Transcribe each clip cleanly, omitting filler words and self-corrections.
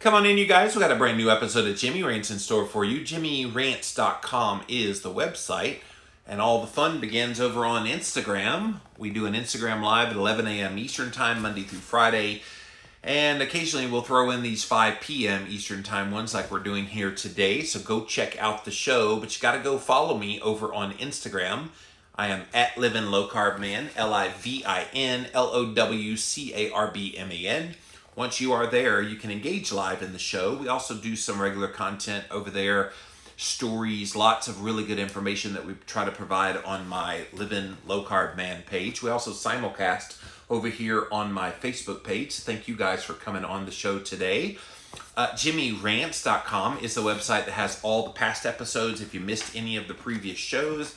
Come on in, you guys. We got a brand new episode of Jimmy Rants in store for you. JimmyRants.com is the website, and all the fun begins over on Instagram. We do an Instagram Live at 11 a.m. Eastern Time, Monday through Friday, and occasionally we'll throw in these 5 p.m. Eastern Time ones like we're doing here today, so go check out the show, but you got to go follow me over on Instagram. I am at Livin' Low Carb Man, LIVINLOWCARBMAN. Once you are there, you can engage live in the show. We also do some regular content over there, stories, lots of really good information that we try to provide on my Livin' Low Carb Man page. We also simulcast over here on my Facebook page. Thank you guys for coming on the show today. JimmyRants.com is the website that has all the past episodes if you missed any of the previous shows.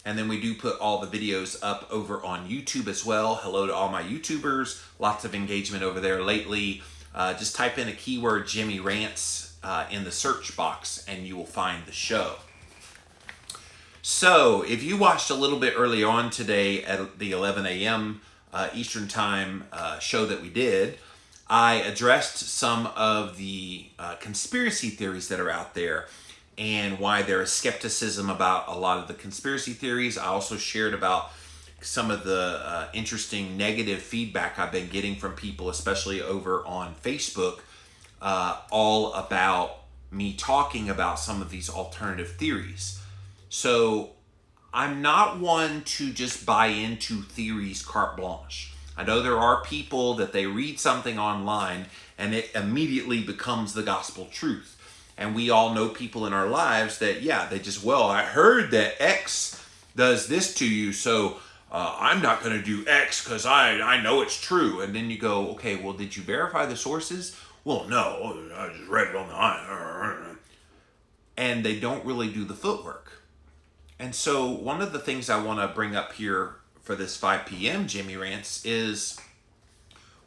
And then we do put all the videos up over on YouTube as well. Hello to all my YouTubers. Lots of engagement over there lately. Just type in a keyword, Jimmy Rants, in the search box and you will find the show. So if you watched a little bit early on today at the 11 a.m. Eastern Time show that we did, I addressed some of the conspiracy theories that are out there and why there is skepticism about a lot of the conspiracy theories. I also shared about some of the interesting negative feedback I've been getting from people, especially over on Facebook, all about me talking about some of these alternative theories. So I'm not one to just buy into theories carte blanche. I know there are people that they read something online and it immediately becomes the gospel truth. And we all know people in our lives that, they just, I heard that X does this to you, so I'm not going to do X because I know it's true. And then you go, okay, well, did you verify the sources? Well, no, I just read it on the... And they don't really do the footwork. And so one of the things I want to bring up here for this 5 p.m. Jimmy Rants is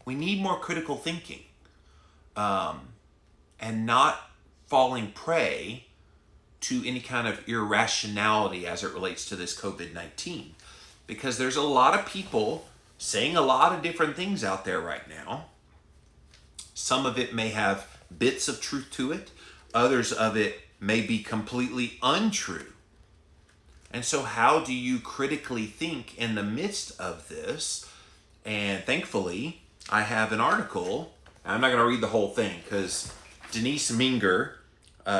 we need more critical thinking and not falling prey to any kind of irrationality as it relates to this COVID-19. Because there's a lot of people saying a lot of different things out there right now. Some of it may have bits of truth to it. Others of it may be completely untrue. And so how do you critically think in the midst of this? And thankfully, I have an article. I'm not going to read the whole thing because Denise Minger,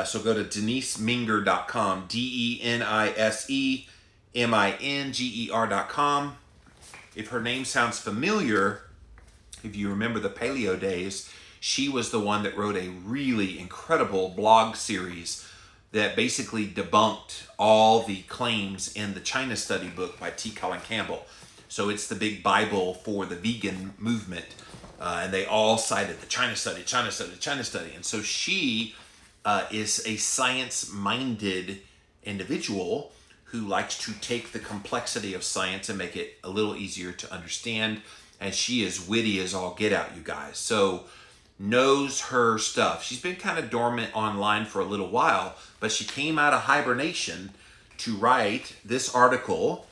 so go to deniseminger.com, DENISEMINGER.com. If her name sounds familiar, if you remember the paleo days, she was the one that wrote a really incredible blog series that basically debunked all the claims in the China Study book by T. Colin Campbell. So it's the big Bible for the vegan movement. And they all cited the China Study. And so she is a science-minded individual who likes to take the complexity of science and make it a little easier to understand. And she is witty as all get out, you guys. So knows her stuff. She's been kind of dormant online for a little while, but she came out of hibernation to write this article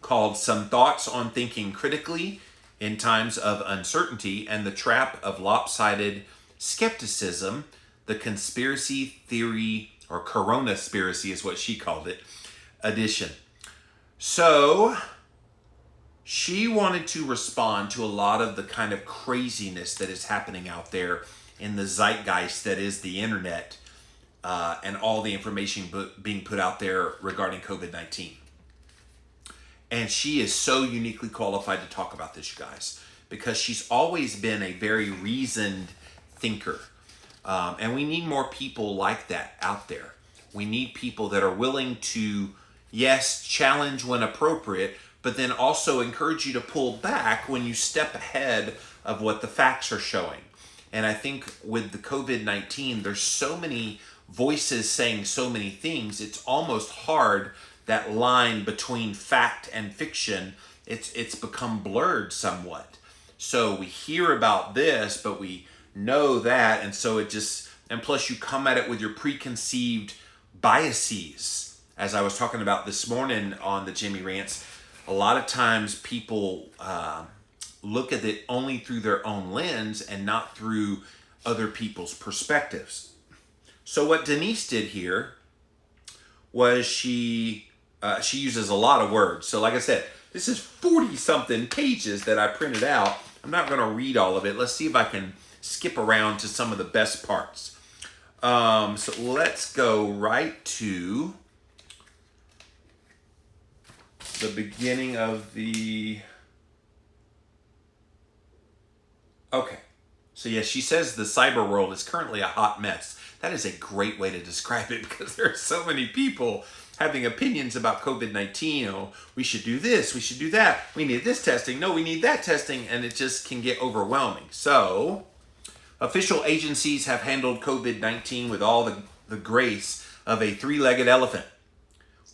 called Some Thoughts on Thinking Critically in Times of Uncertainty and the Trap of Lopsided Skepticism, the Conspiracy Theory, or Coronaspiracy is what she called it, edition. So she wanted to respond to a lot of the kind of craziness that is happening out there in the zeitgeist that is the internet and all the information being put out there regarding COVID-19. And she is so uniquely qualified to talk about this, you guys, because she's always been a very reasoned thinker. And we need more people like that out there. We need people that are willing to, yes, challenge when appropriate, but then also encourage you to pull back when you step ahead of what the facts are showing. And I think with the COVID-19, there's so many voices saying so many things, it's almost hard, that line between fact and fiction, it's become blurred somewhat. So we hear about this, but we know that, and so it just, and plus you come at it with your preconceived biases. As I was talking about this morning on the Jimmy Rants, a lot of times people look at it only through their own lens and not through other people's perspectives. So what Denise did here was she uses a lot of words. So like I said, this is 40 something pages that I printed out. I'm not going to read all of it. Let's see if I can skip around to some of the best parts. So let's go right to the beginning of the... Okay. So yes, she says the cyber world is currently a hot mess. That is a great way to describe it because there are so many people having opinions about COVID-19. Oh, we should do this, we should do that. We need this testing. No, we need that testing. And it just can get overwhelming. So official agencies have handled COVID-19 with all the grace of a three-legged elephant,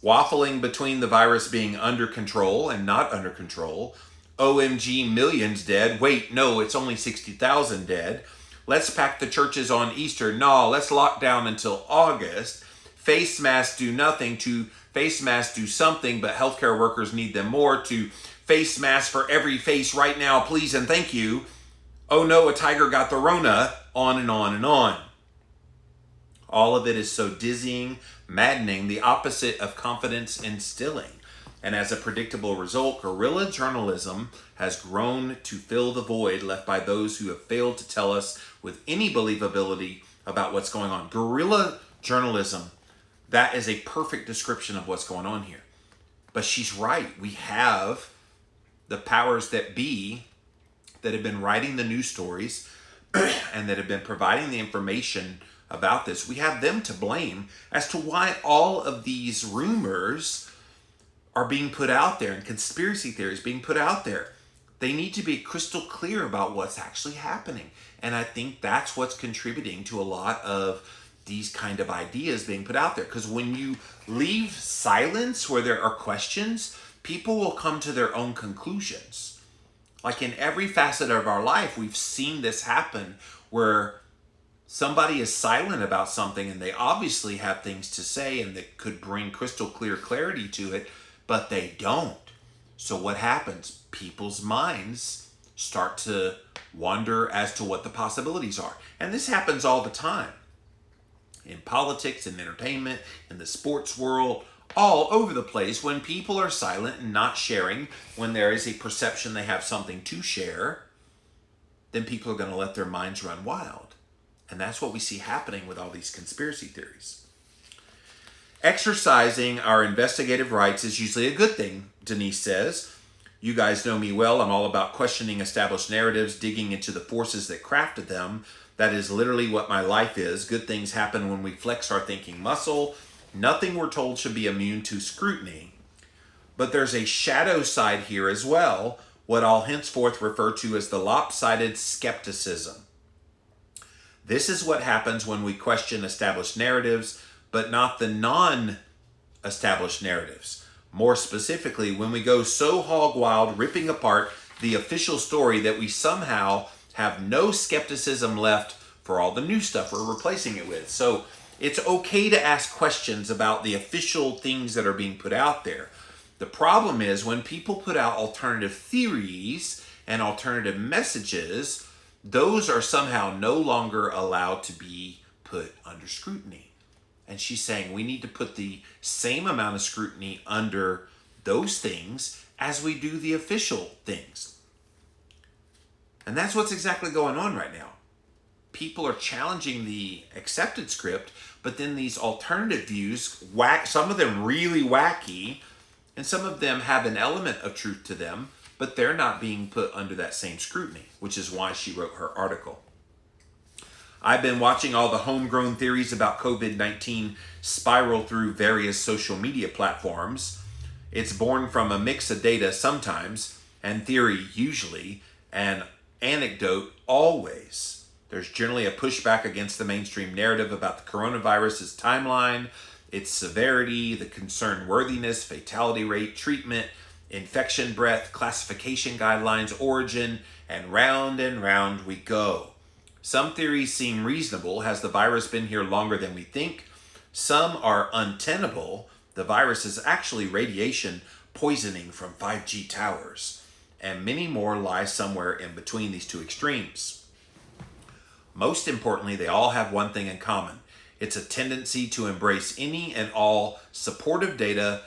waffling between the virus being under control and not under control. OMG, millions dead. Wait, no, it's only 60,000 dead. Let's pack the churches on Easter. No, let's lock down until August. Face masks do nothing to face masks do something, but healthcare workers need them more. To face masks for every face right now, please and thank you. Oh no, a tiger got the Rona. On and on and on. All of it is so dizzying, maddening, the opposite of confidence instilling. And as a predictable result, guerrilla journalism has grown to fill the void left by those who have failed to tell us with any believability about what's going on. Guerrilla journalism, that is a perfect description of what's going on here. But she's right. We have the powers that be that have been writing the news stories and that have been providing the information about this. We have them to blame as to why all of these rumors are being put out there and conspiracy theories being put out there. They need to be crystal clear about what's actually happening. And I think that's what's contributing to a lot of these kind of ideas being put out there. Because when you leave silence where there are questions, people will come to their own conclusions. Like in every facet of our life, we've seen this happen where somebody is silent about something and they obviously have things to say and that could bring crystal clear clarity to it, but they don't. So what happens? People's minds start to wonder as to what the possibilities are. And this happens all the time. In politics, in entertainment, in the sports world, all over the place. When people are silent and not sharing, when there is a perception they have something to share, then people are going to let their minds run wild. And that's what we see happening with all these conspiracy theories. Exercising our investigative rights is usually a good thing, Denise says. You guys know me well. I'm all about questioning established narratives, digging into the forces that crafted them. That is literally what my life is. Good things happen when we flex our thinking muscle. Nothing we're told should be immune to scrutiny. But there's a shadow side here as well, what I'll henceforth refer to as the lopsided skepticism. This is what happens when we question established narratives, but not the non-established narratives. More specifically, when we go so hog wild, ripping apart the official story that we somehow have no skepticism left for all the new stuff we're replacing it with. So it's okay to ask questions about the official things that are being put out there. The problem is when people put out alternative theories and alternative messages, those are somehow no longer allowed to be put under scrutiny. And she's saying we need to put the same amount of scrutiny under those things as we do the official things. And that's what's exactly going on right now. People are challenging the accepted script, but then these alternative views, some of them really wacky, and some of them have an element of truth to them, but they're not being put under that same scrutiny, which is why she wrote her article. I've been watching all the homegrown theories about COVID-19 spiral through various social media platforms. It's born from a mix of data sometimes, and theory usually, and anecdote always. There's generally a pushback against the mainstream narrative about the coronavirus's timeline, its severity, the concern worthiness, fatality rate, treatment, infection breadth, classification guidelines, origin, and round we go. Some theories seem reasonable. Has the virus been here longer than we think? Some are untenable. The virus is actually radiation poisoning from 5G towers. And many more lie somewhere in between these two extremes. Most importantly, they all have one thing in common. It's a tendency to embrace any and all supportive data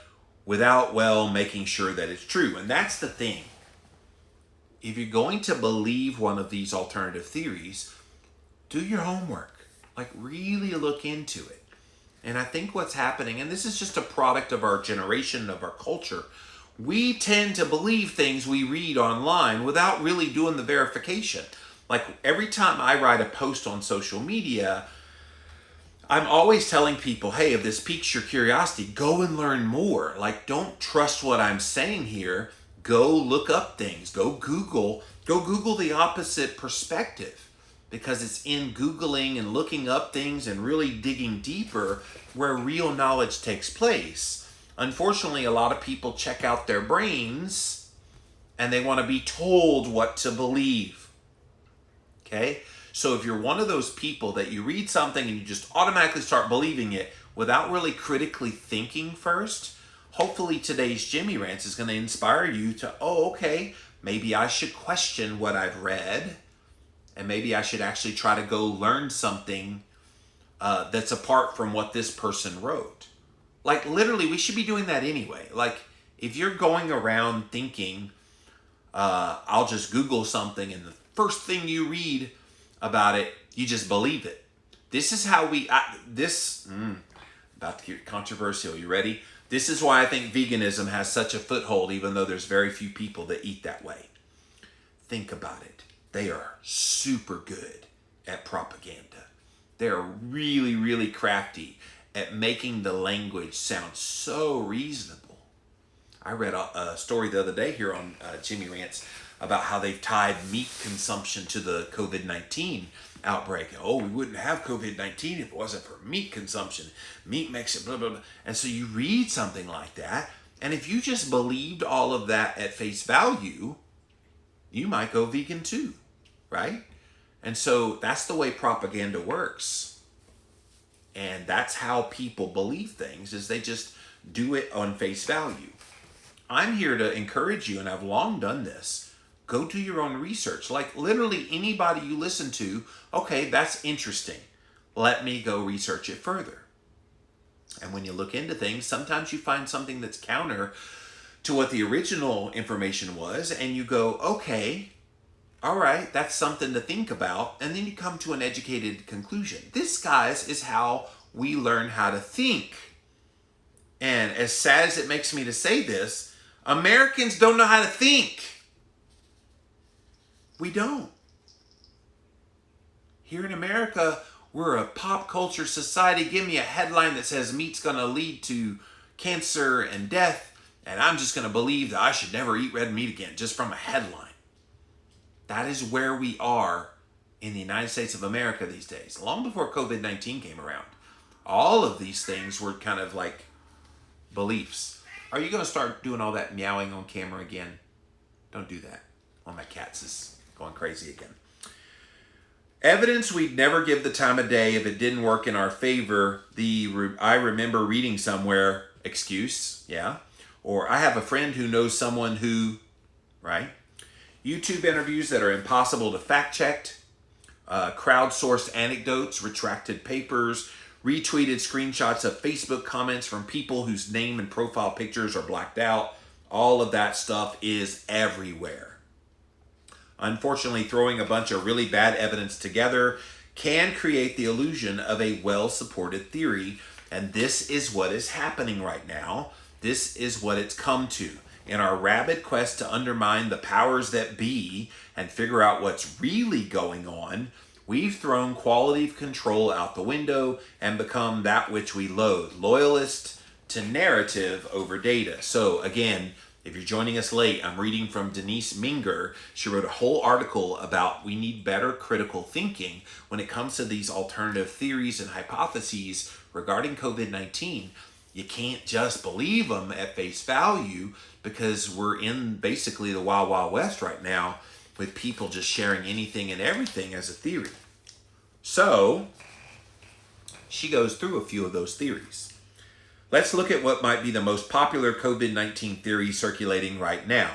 without, well, making sure that it's true. And that's the thing. If you're going to believe one of these alternative theories, do your homework. Like, really look into it. And I think what's happening, and this is just a product of our generation, of our culture, we tend to believe things we read online without really doing the verification. Like, every time I write a post on social media, I'm always telling people, hey, if this piques your curiosity, go and learn more. Like, don't trust what I'm saying here. Go look up things. Go Google the opposite perspective, because it's in Googling and looking up things and really digging deeper where real knowledge takes place. Unfortunately, a lot of people check out their brains and they want to be told what to believe. Okay? So if you're one of those people that you read something and you just automatically start believing it without really critically thinking first, hopefully today's Jimmy Rants is going to inspire you to, oh, okay, maybe I should question what I've read, and maybe I should actually try to go learn something that's apart from what this person wrote. Like, literally, we should be doing that anyway. Like, if you're going around thinking, I'll just Google something, and the first thing you read about it, you just believe it. This is how about to get controversial. You ready? This is why I think veganism has such a foothold, even though there's very few people that eat that way. Think about it. They are super good at propaganda. They're really, really crafty at making the language sound so reasonable. I read a story the other day here on Jimmy Rants about how they've tied meat consumption to the COVID-19 outbreak. Oh, we wouldn't have COVID-19 if it wasn't for meat consumption. Meat makes it blah, blah, blah. And so you read something like that, and if you just believed all of that at face value, you might go vegan too, right? And so that's the way propaganda works. And that's how people believe things, is they just do it on face value. I'm here to encourage you, and I've long done this. Go do your own research. Like, literally anybody you listen to, okay, that's interesting. Let me go research it further. And when you look into things, sometimes you find something that's counter to what the original information was, and you go, okay, all right, that's something to think about, and then you come to an educated conclusion. This, guys, is how we learn how to think. And as sad as it makes me to say this, Americans don't know how to think. We don't. Here in America, we're a pop culture society. Give me a headline that says meat's going to lead to cancer and death, and I'm just going to believe that I should never eat red meat again, just from a headline. That is where we are in the United States of America these days, long before COVID-19 came around. All of these things were kind of like beliefs. Are you going to start doing all that meowing on camera again? Don't do that. One of my cats is going crazy again. Evidence we'd never give the time of day if it didn't work in our favor. I remember reading somewhere, excuse, yeah. Or I have a friend who knows someone who, right? YouTube interviews that are impossible to fact check, crowdsourced anecdotes, retracted papers, retweeted screenshots of Facebook comments from people whose name and profile pictures are blacked out. All of that stuff is everywhere. Unfortunately, throwing a bunch of really bad evidence together can create the illusion of a well-supported theory, and this is what is happening right now. This is what it's come to. In our rabid quest to undermine the powers that be and figure out what's really going on, we've thrown quality of control out the window and become that which we loathe, loyalist to narrative over data. So again, if you're joining us late, I'm reading from Denise Minger. She wrote a whole article about we need better critical thinking when it comes to these alternative theories and hypotheses regarding COVID-19. You can't just believe them at face value, because we're in basically the Wild Wild West right now with people just sharing anything and everything as a theory. So she goes through a few of those theories. Let's look at what might be the most popular COVID-19 theory circulating right now,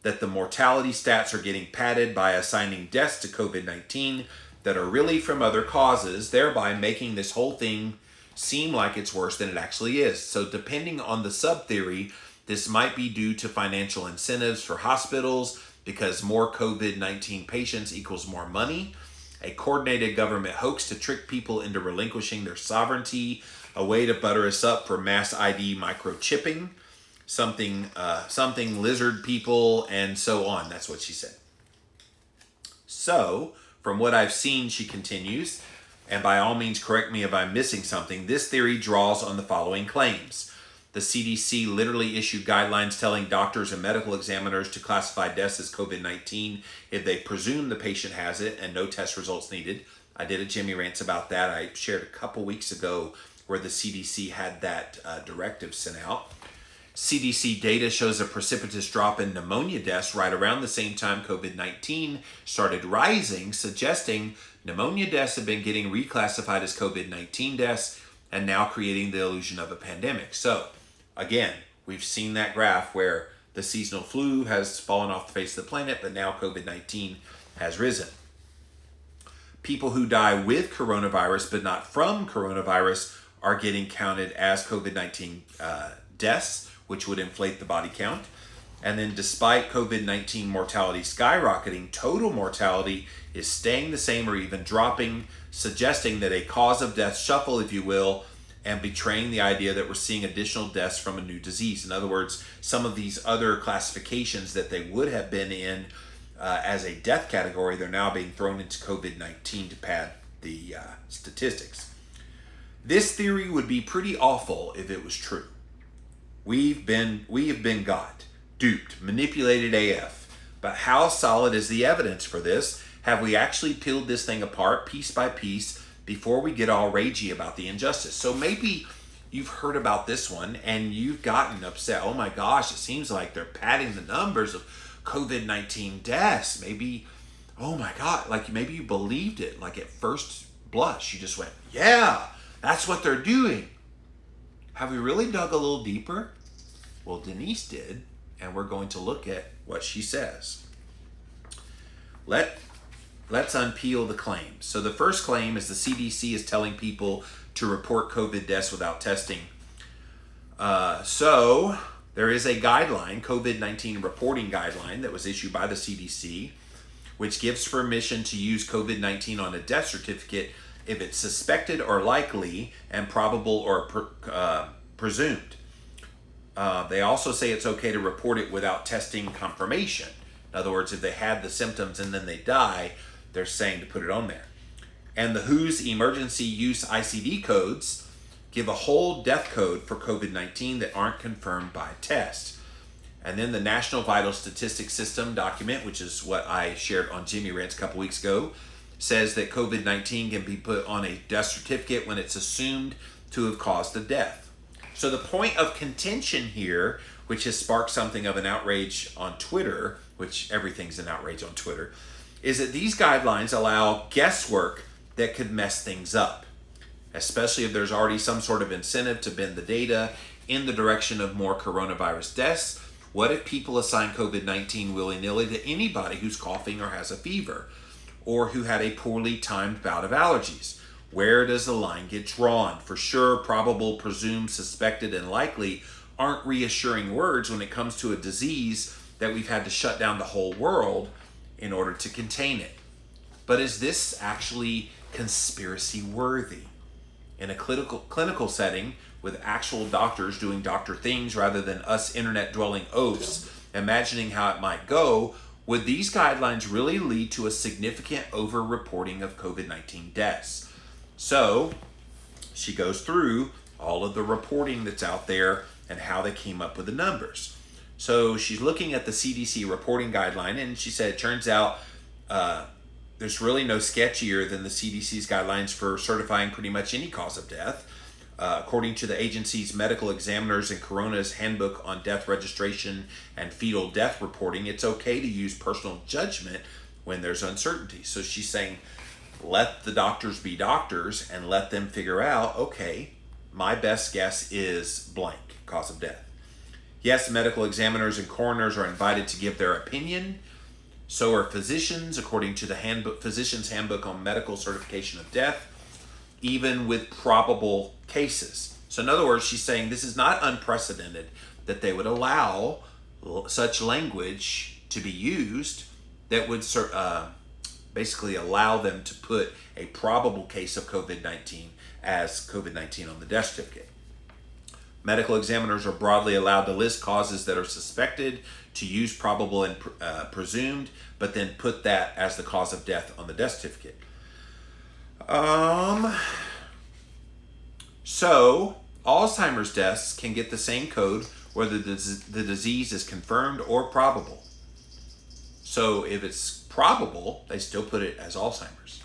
that the mortality stats are getting padded by assigning deaths to COVID-19 that are really from other causes, thereby making this whole thing seem like it's worse than it actually is. So depending on the sub-theory, this might be due to financial incentives for hospitals because more COVID-19 patients equals more money, a coordinated government hoax to trick people into relinquishing their sovereignty, a way to butter us up for mass ID microchipping, something lizard people, and so on. That's what she said. So, from what I've seen, she continues, and by all means correct me if I'm missing something, this theory draws on the following claims. The CDC literally issued guidelines telling doctors and medical examiners to classify deaths as COVID-19 if they presume the patient has it and no test results needed. I did a Jimmy Rants about that. I shared a couple weeks ago where the CDC had that directive sent out. CDC data shows a precipitous drop in pneumonia deaths right around the same time COVID-19 started rising, suggesting pneumonia deaths have been getting reclassified as COVID-19 deaths and now creating the illusion of a pandemic. So, again, we've seen that graph where the seasonal flu has fallen off the face of the planet, but now COVID-19 has risen. People who die with coronavirus but not from coronavirus are getting counted as COVID-19 deaths, which would inflate the body count. And then despite COVID-19 mortality skyrocketing, total mortality is staying the same or even dropping, suggesting that a cause of death shuffle, if you will, and betraying the idea that we're seeing additional deaths from a new disease. In other words, some of these other classifications that they would have been in as a death category, they're now being thrown into COVID-19 to pad the statistics. This theory would be pretty awful if it was true. We have been got, duped, manipulated AF. But how solid is the evidence for this? Have we actually peeled this thing apart piece by piece before we get all ragey about the injustice? So maybe you've heard about this one and you've gotten upset. Oh my gosh, it seems like they're padding the numbers of COVID-19 deaths. Maybe, oh my God, like maybe you believed it. Like at first blush, you just went, yeah, that's what they're doing. Have we really dug a little deeper? Well, Denise did, and we're going to look at what she says. Let's unpeel the claims. So the first claim is the CDC is telling people to report COVID deaths without testing. So there is a guideline, COVID-19 reporting guideline, that was issued by the CDC, which gives permission to use COVID-19 on a death certificate if it's suspected or likely and probable or presumed. They also say it's okay to report it without testing confirmation. In other words, if they had the symptoms and then they die, they're saying to put it on there. And the WHO's emergency use ICD codes give a whole death code for COVID-19 that aren't confirmed by test. And then the National Vital Statistics System document, which is what I shared on Jimmy Rants a couple weeks ago, says that COVID-19 can be put on a death certificate when it's assumed to have caused the death. So the point of contention here, which has sparked something of an outrage on Twitter, which everything's an outrage on Twitter, is that these guidelines allow guesswork that could mess things up, especially if there's already some sort of incentive to bend the data in the direction of more coronavirus deaths. What if people assign COVID-19 willy-nilly to anybody who's coughing or has a fever, or who had a poorly timed bout of allergies? Where does the line get drawn? For sure, probable, presumed, suspected, and likely aren't reassuring words when it comes to a disease that we've had to shut down the whole world in order to contain it. But is this actually conspiracy worthy? In a clinical setting with actual doctors doing doctor things rather than us internet-dwelling oafs imagining how it might go, would these guidelines really lead to a significant over-reporting of COVID-19 deaths? So, she goes through all of the reporting that's out there and how they came up with the numbers. So, she's looking at the CDC reporting guideline, and she said it turns out there's really no sketchier than the CDC's guidelines for certifying pretty much any cause of death. According to the agency's medical examiners and Corona's handbook on death registration and fetal death reporting, it's okay to use personal judgment when there's uncertainty. So she's saying, let the doctors be doctors and let them figure out, okay, my best guess is blank, cause of death. Yes, medical examiners and coroners are invited to give their opinion. So are physicians, according to the Physician's Handbook on Medical Certification of Death, even with probable cases. So in other words, she's saying this is not unprecedented that they would allow such language to be used that would basically allow them to put a probable case of COVID-19 as COVID-19 on the death certificate. Medical examiners are broadly allowed to list causes that are suspected, to use probable and presumed, but then put that as the cause of death on the death certificate. So Alzheimer's deaths can get the same code whether the disease is confirmed or probable. So if it's probable, they still put it as Alzheimer's.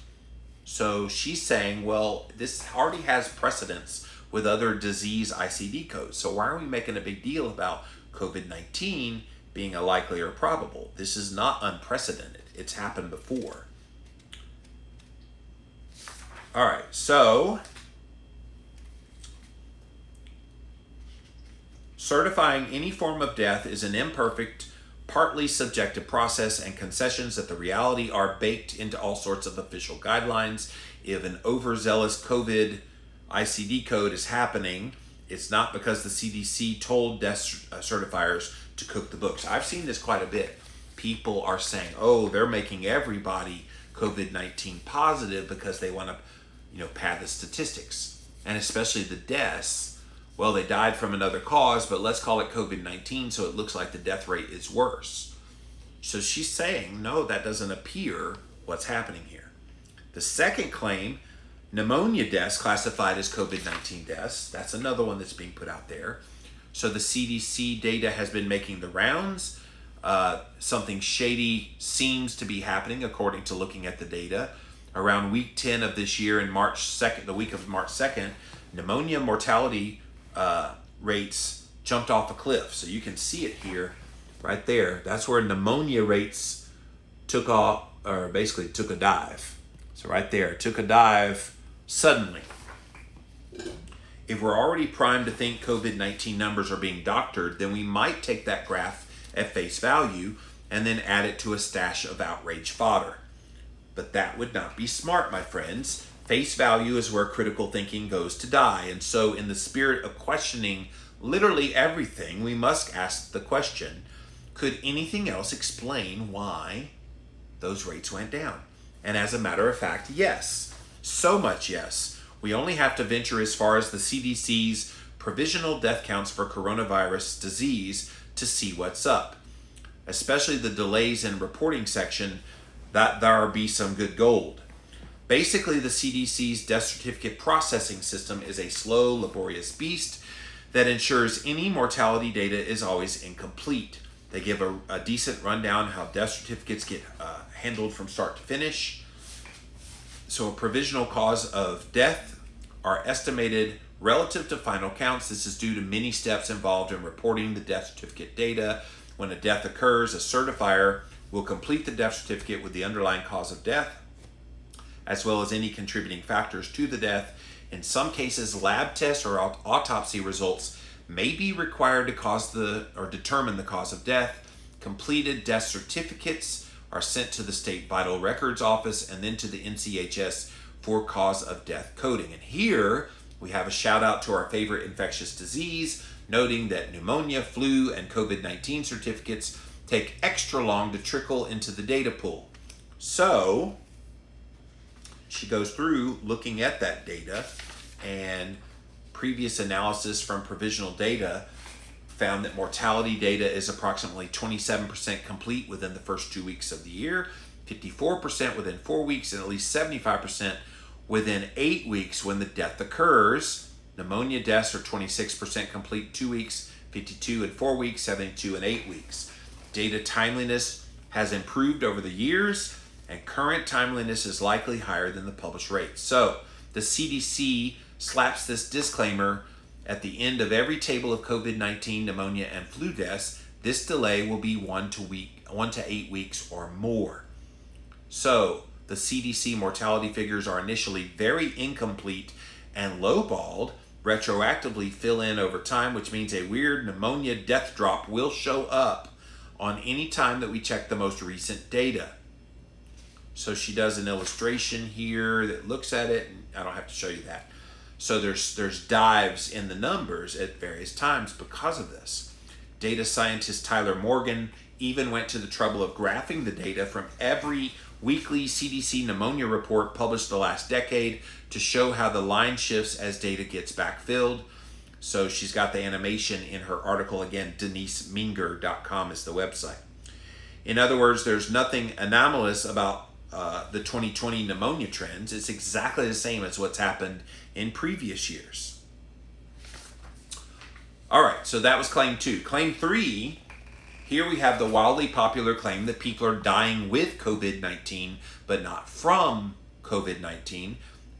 So she's saying, well, this already has precedence with other disease ICD codes. So why are we making a big deal about COVID-19 being a likely or probable? This is not unprecedented. It's happened before. All right, so certifying any form of death is an imperfect, partly subjective process, and concessions that the reality are baked into all sorts of official guidelines. If an overzealous COVID ICD code is happening, it's not because the CDC told death certifiers to cook the books. I've seen this quite a bit. People are saying, oh, they're making everybody COVID-19 positive because they want to, pad the statistics. And especially the deaths. Well, they died from another cause, but let's call it COVID-19 so it looks like the death rate is worse. So she's saying, no, that doesn't appear what's happening here. The second claim, pneumonia deaths classified as COVID-19 deaths. That's another one that's being put out there. So the CDC data has been making the rounds. Something shady seems to be happening according to looking at the data. Around week 10 of this year, in March 2nd, the week of March 2nd, pneumonia mortality rates jumped off a cliff. So you can see it here, right there. That's where pneumonia rates took off, or basically took a dive. So right there, it took a dive suddenly. If we're already primed to think COVID-19 numbers are being doctored, then we might take that graph at face value and then add it to a stash of outrage fodder. But that would not be smart, my friends. Face value is where critical thinking goes to die. And so in the spirit of questioning literally everything, we must ask the question, could anything else explain why those rates went down? And as a matter of fact, yes. So much yes. We only have to venture as far as the CDC's provisional death counts for coronavirus disease to see what's up. Especially the delays in reporting section, that there be some good gold. Basically, the CDC's death certificate processing system is a slow, laborious beast that ensures any mortality data is always incomplete. They give a decent rundown how death certificates get handled from start to finish. So a provisional cause of death are estimated relative to final counts. This is due to many steps involved in reporting the death certificate data. When a death occurs, a certifier will complete the death certificate with the underlying cause of death, as well as any contributing factors to the death. In some cases, lab tests or autopsy results may be required to determine the cause of death. Completed death certificates are sent to the State Vital Records Office and then to the NCHS for cause of death coding. And here we have a shout out to our favorite infectious disease, noting that pneumonia, flu, and COVID-19 certificates take extra long to trickle into the data pool. So she goes through looking at that data, and previous analysis from provisional data found that mortality data is approximately 27% complete within the first 2 weeks of the year, 54% within 4 weeks, and at least 75% within 8 weeks when the death occurs. Pneumonia deaths are 26% complete 2 weeks, 52 in 4 weeks, 72 in 8 weeks. Data timeliness has improved over the years, and current timeliness is likely higher than the published rates. So the CDC slaps this disclaimer at the end of every table of COVID-19, pneumonia, and flu deaths. This delay will be 1 to 8 weeks or more. So the CDC mortality figures are initially very incomplete and lowballed, retroactively fill in over time, which means a weird pneumonia death drop will show up on any time that we check the most recent data. So she does an illustration here that looks at it, and I don't have to show you that. So there's dives in the numbers at various times because of this. Data scientist Tyler Morgan even went to the trouble of graphing the data from every weekly CDC pneumonia report published the last decade to show how the line shifts as data gets backfilled. So she's got the animation in her article. Again, deniseminger.com is the website. In other words, there's nothing anomalous about the 2020 pneumonia trends. It's exactly the same as what's happened in previous years. All right, so that was claim 2. Claim 3, here we have the wildly popular claim that people are dying with COVID-19, but not from COVID-19,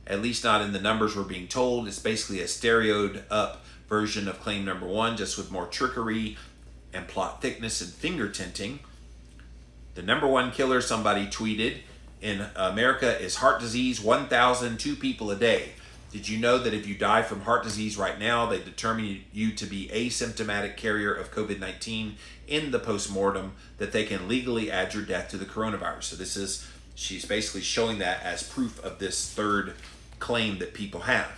at least not in the numbers we're being told. It's basically a stereoed up version of claim number 1, just with more trickery and plot thickness and finger tinting. The number 1 killer, somebody tweeted, in America is heart disease, 1,002 people a day. Did you know that if you die from heart disease right now, they determine you to be asymptomatic carrier of COVID-19 in the postmortem, that they can legally add your death to the coronavirus? So she's basically showing that as proof of this third claim that people have.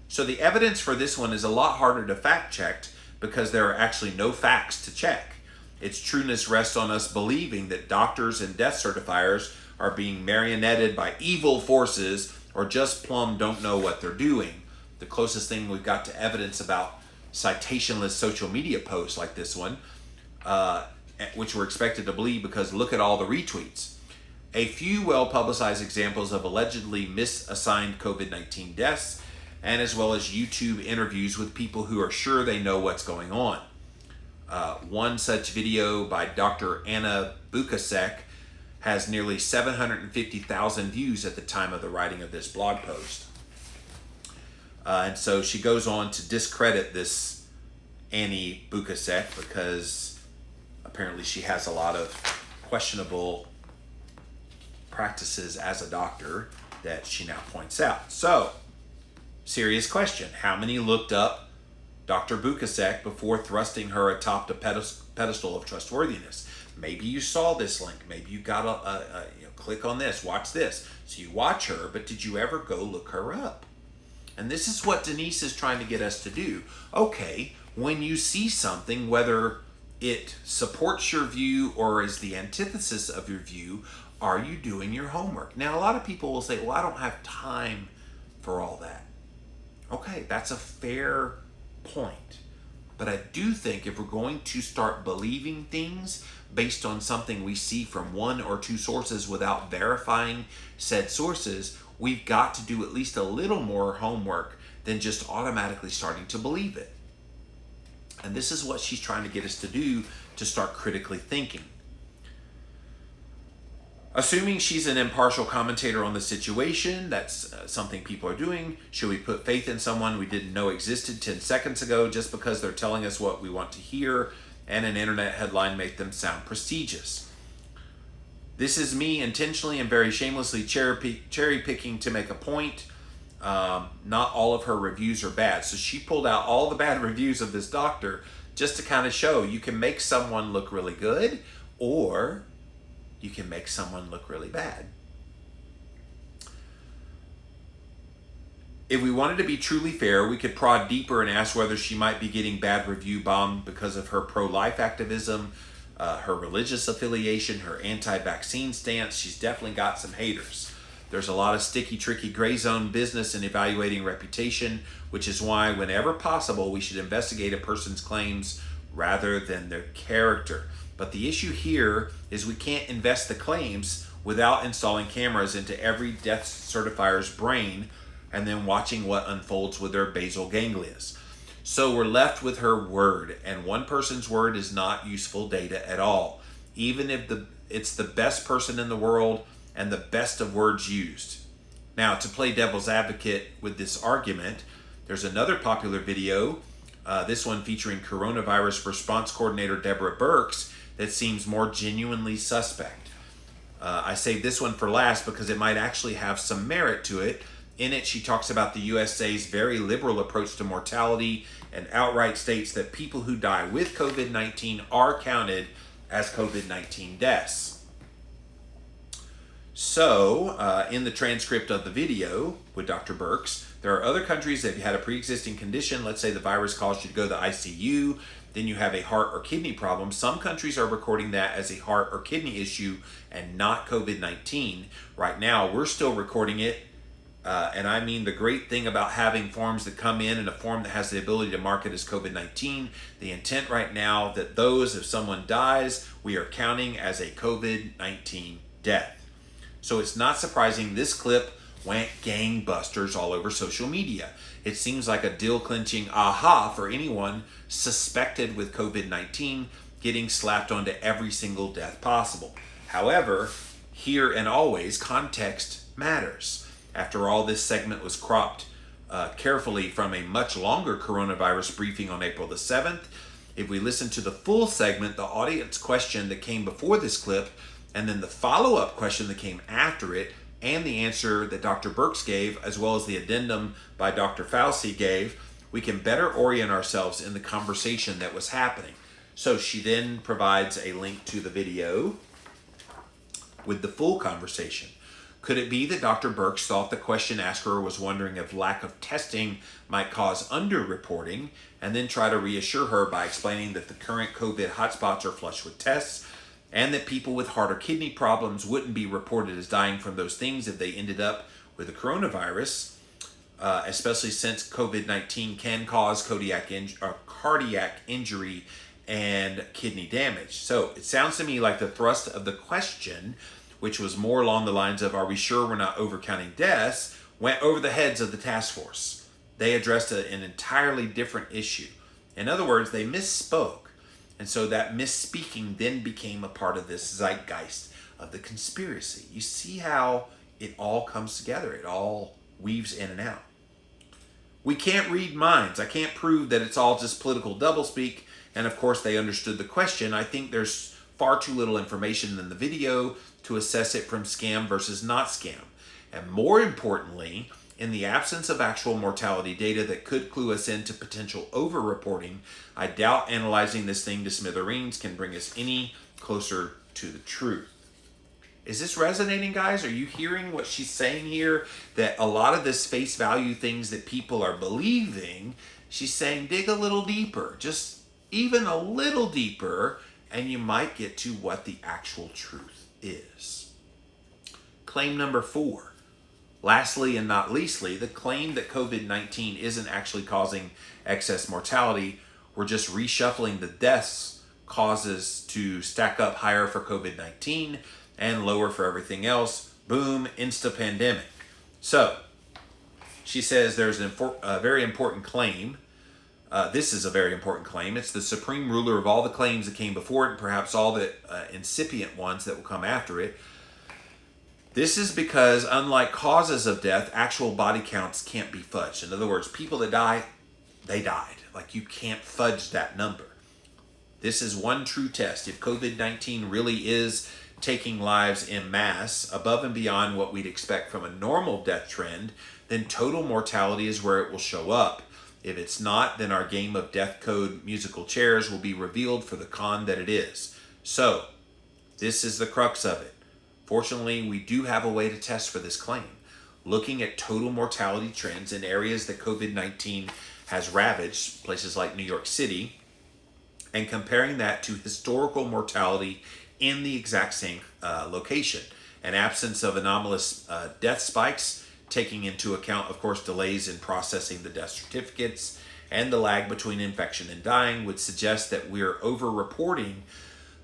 So the evidence for this one is a lot harder to fact check because there are actually no facts to check. Its trueness rests on us believing that doctors and death certifiers are being marionetted by evil forces or just plumb don't know what they're doing. The closest thing we've got to evidence about citationless social media posts like this one, which we're expected to believe because look at all the retweets. A few well-publicized examples of allegedly misassigned COVID-19 deaths, and as well as YouTube interviews with people who are sure they know what's going on. One such video by Dr. Anna Bukasek has nearly 750,000 views at the time of the writing of this blog post. And so she goes on to discredit this Annie Bukasek because apparently she has a lot of questionable practices as a doctor that she now points out. So, serious question. How many looked up Dr. Bukasek before thrusting her atop the pedestal of trustworthiness? Maybe you saw this link. Maybe you got click on this, watch this. So you watch her, but did you ever go look her up? And this is what Denise is trying to get us to do. Okay, when you see something, whether it supports your view or is the antithesis of your view, are you doing your homework? Now, a lot of people will say, well, I don't have time for all that. Okay, that's a fair point. But I do think if we're going to start believing things based on something we see from one or two sources without verifying said sources, we've got to do at least a little more homework than just automatically starting to believe it. And this is what she's trying to get us to do, to start critically thinking. Assuming she's an impartial commentator on the situation, that's something people are doing. Should we put faith in someone we didn't know existed 10 seconds ago just because they're telling us what we want to hear and an internet headline make them sound prestigious? This is me intentionally and very shamelessly cherry picking to make a point. Not all of her reviews are bad. So she pulled out all the bad reviews of this doctor just to kind of show you can make someone look really good, or you can make someone look really bad. If we wanted to be truly fair, we could prod deeper and ask whether she might be getting bad review bombed because of her pro-life activism, her religious affiliation, her anti-vaccine stance. She's definitely got some haters. There's a lot of sticky, tricky gray zone business in evaluating reputation, which is why whenever possible, we should investigate a person's claims rather than their character. But the issue here is we can't invest the claims without installing cameras into every death certifier's brain and then watching what unfolds with their basal ganglia. So we're left with her word, and one person's word is not useful data at all, even if it's the best person in the world and the best of words used. Now, to play devil's advocate with this argument, there's another popular video, this one featuring coronavirus response coordinator Deborah Birx, that seems more genuinely suspect. I saved this one for last because it might actually have some merit to it. In it, she talks about the USA's very liberal approach to mortality and outright states that people who die with COVID-19 are counted as COVID-19 deaths. So, in the transcript of the video with Dr. Birx, there are other countries that if you had a pre-existing condition, let's say the virus caused you to go to the ICU, then you have a heart or kidney problem. Some countries are recording that as a heart or kidney issue and not COVID-19. Right now, we're still recording it. And I mean, the great thing about having forms that come in a form that has the ability to mark it as COVID-19, the intent right now that those, if someone dies, we are counting as a COVID-19 death. So it's not surprising this clip went gangbusters all over social media. It seems like a deal-clinching aha for anyone suspected with COVID-19 getting slapped onto every single death possible. However, here and always, context matters. After all, this segment was cropped carefully from a much longer coronavirus briefing on April the 7th. If we listen to the full segment, the audience question that came before this clip, and then the follow-up question that came after it, and the answer that Dr. Birx gave, as well as the addendum by Dr. Fauci gave, we can better orient ourselves in the conversation that was happening. So she then provides a link to the video with the full conversation. Could it be that Dr. Birx thought the question asker was wondering if lack of testing might cause underreporting, and then try to reassure her by explaining that the current COVID hotspots are flush with tests, and that people with heart or kidney problems wouldn't be reported as dying from those things if they ended up with the coronavirus, especially since COVID-19 can cause cardiac injury and kidney damage. So it sounds to me like the thrust of the question, which was more along the lines of, are we sure we're not overcounting deaths, went over the heads of the task force. They addressed an entirely different issue. In other words, they misspoke. And so that misspeaking then became a part of this zeitgeist of the conspiracy. You see how it all comes together. It all weaves in and out. We can't read minds. I can't prove that it's all just political doublespeak. And of course, they understood the question. I think there's far too little information in the video to assess it from scam versus not scam. And more importantly, in the absence of actual mortality data that could clue us into potential over-reporting, I doubt analyzing this thing to smithereens can bring us any closer to the truth. Is this resonating, guys? Are you hearing what she's saying here? That a lot of this face value things that people are believing, she's saying dig a little deeper, just even a little deeper, and you might get to what the actual truth is. Claim number 4. Lastly and not leastly, the claim that COVID-19 isn't actually causing excess mortality. We're just reshuffling the deaths causes to stack up higher for COVID-19 and lower for everything else. Boom, insta-pandemic. So, she says there's a very important claim. This is a very important claim. It's the supreme ruler of all the claims that came before it, and perhaps all the incipient ones that will come after it. This is because, unlike causes of death, actual body counts can't be fudged. In other words, people that die, they died. Like, you can't fudge that number. This is one true test. If COVID-19 really is taking lives en masse, above and beyond what we'd expect from a normal death trend, then total mortality is where it will show up. If it's not, then our game of death code musical chairs will be revealed for the con that it is. So, this is the crux of it. Fortunately, we do have a way to test for this claim. Looking at total mortality trends in areas that COVID-19 has ravaged, places like New York City, and comparing that to historical mortality in the exact same location. An absence of anomalous death spikes, taking into account, of course, delays in processing the death certificates and the lag between infection and dying, would suggest that we're over-reporting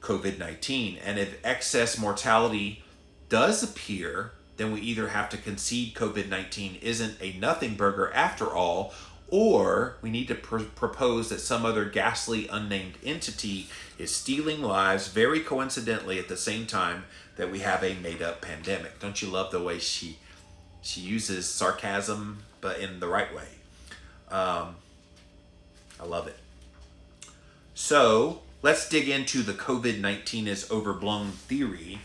COVID-19. And if excess mortality does appear, then we either have to concede COVID-19 isn't a nothing burger after all, or we need to propose that some other ghastly unnamed entity is stealing lives very coincidentally at the same time that we have a made-up pandemic. Don't you love the way she uses sarcasm, but in the right way? I love it. So let's dig into the COVID-19 is overblown theory.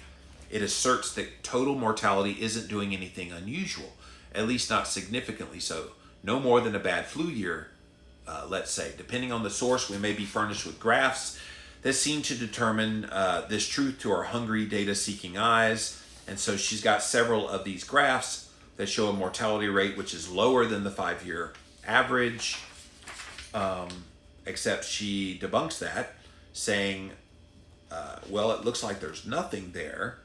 It asserts that total mortality isn't doing anything unusual, at least not significantly so. No more than a bad flu year, let's say. Depending on the source, we may be furnished with graphs that seem to determine this truth to our hungry, data-seeking eyes. And so she's got several of these graphs that show a mortality rate which is lower than the 5-year average, except she debunks that, saying, well, it looks like there's nothing there.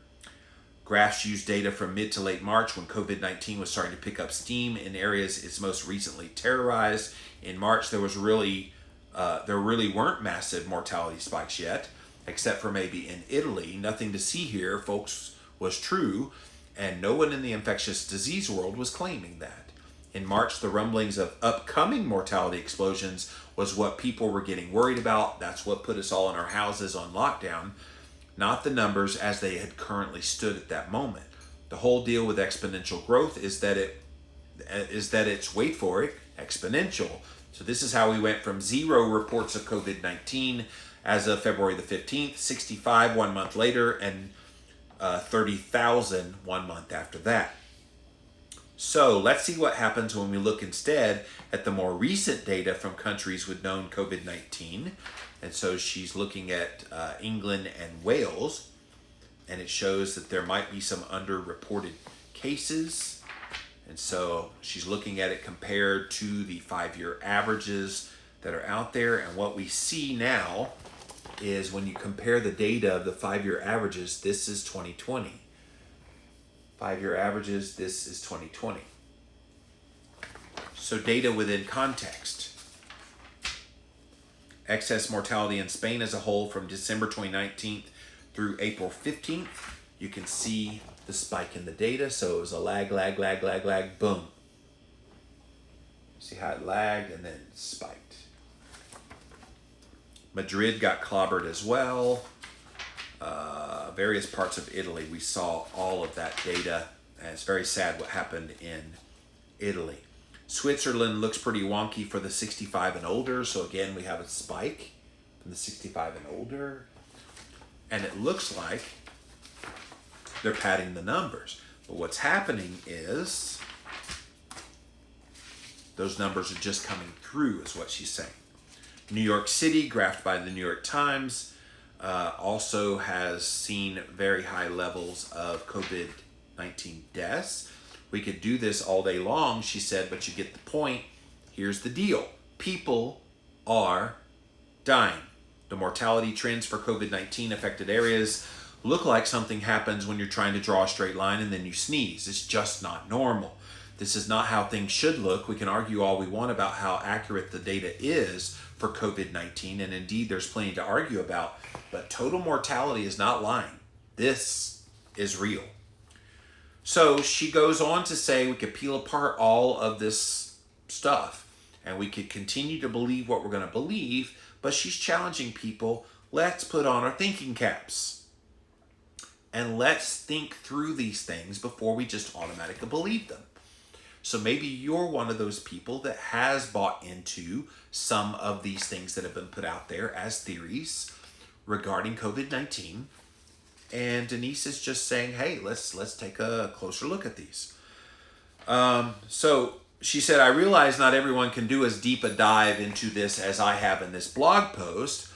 Graphs use data from mid to late March when COVID-19 was starting to pick up steam in areas it's most recently terrorized. In March, there really weren't massive mortality spikes yet, except for maybe in Italy. Nothing to see here, folks, was true, and no one in the infectious disease world was claiming that. In March, the rumblings of upcoming mortality explosions was what people were getting worried about. That's what put us all in our houses on lockdown, not the numbers as they had currently stood at that moment. The whole deal with exponential growth is that it's, wait for it, exponential. So this is how we went from 0 reports of COVID-19 as of February the 15th, 65 1 month later, and 30,000 1 month after that. So let's see what happens when we look instead at the more recent data from countries with known COVID-19. And so she's looking at England and Wales, and it shows that there might be some underreported cases. And so she's looking at it compared to the 5-year averages that are out there. And what we see now is when you compare the data of the 5-year averages, this is 2020. 5-year averages, this is 2020. So data within context. Excess mortality in Spain as a whole from December 2019 through April 15th. You can see the spike in the data. So it was a lag, boom. See how it lagged and then spiked. Madrid got clobbered as well. Various parts of Italy, we saw all of that data, and it's very sad what happened in Italy. Switzerland looks pretty wonky for the 65 and older, so again we have a spike from the 65 and older, and it looks like they're padding the numbers. But what's happening is those numbers are just coming through, is what she's saying. New York City, graphed by the New York Times, also has seen very high levels of COVID-19 deaths. We could do this all day long, she said, but you get the point. Here's the deal. People are dying. The mortality trends for COVID-19 affected areas look like something happens when you're trying to draw a straight line and then you sneeze. It's just not normal. This is not how things should look. We can argue all we want about how accurate the data is for COVID-19, and indeed there's plenty to argue about, but total mortality is not lying. This is real. So she goes on to say we could peel apart all of this stuff and we could continue to believe what we're going to believe, but she's challenging people. Let's put on our thinking caps and let's think through these things before we just automatically believe them. So maybe you're one of those people that has bought into some of these things that have been put out there as theories regarding COVID-19. And Denise is just saying, hey, let's take a closer look at these. So she said, I realize not everyone can do as deep a dive into this as I have in this blog post.